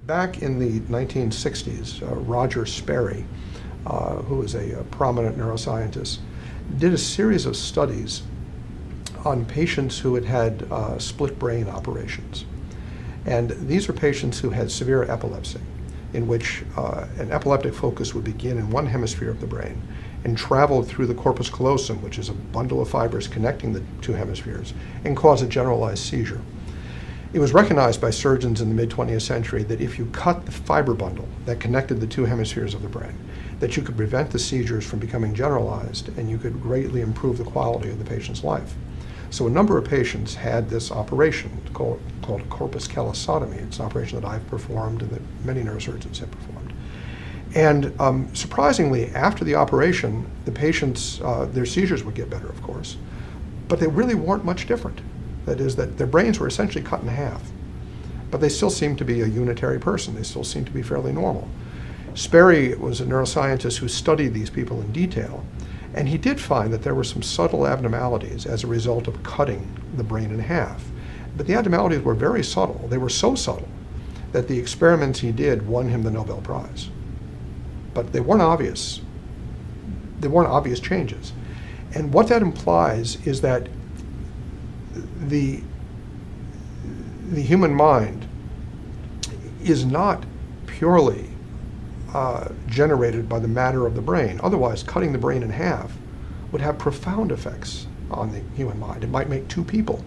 Back in the 1960s, Roger Sperry, who is a prominent neuroscientist, did a series of studies on patients who had had split brain operations. And these are patients who had severe epilepsy, in which an epileptic focus would begin in one hemisphere of the brain and travel through the corpus callosum, which is a bundle of fibers connecting the two hemispheres, and cause a generalized seizure. It was recognized by surgeons in the mid-20th century that if you cut the fiber bundle that connected the two hemispheres of the brain, that you could prevent the seizures from becoming generalized and you could greatly improve the quality of the patient's life. So a number of patients had this operation called a corpus callosotomy. It's an operation that I've performed and that many neurosurgeons have performed. And surprisingly, after the operation, the patients, their seizures would get better, of course, but they really weren't much different. That is, that their brains were essentially cut in half, but they still seemed to be a unitary person. They still seemed to be fairly normal. Sperry was a neuroscientist who studied these people in detail, and he did find that there were some subtle abnormalities as a result of cutting the brain in half. But the abnormalities were very subtle. They were so subtle that the experiments he did won him the Nobel Prize. But they weren't obvious. They weren't obvious changes. And what that implies is that the human mind is not purely generated by the matter of the brain. Otherwise, cutting the brain in half would have profound effects on the human mind. It might make two people.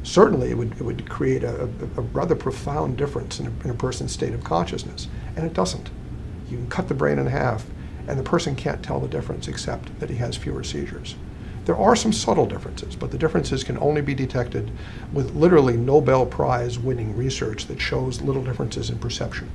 Certainly, it would create a rather profound difference in a person's state of consciousness, and it doesn't. You can cut the brain in half, and the person can't tell the difference except that he has fewer seizures. There are some subtle differences, but the differences can only be detected with literally Nobel Prize winning research that shows little differences in perception.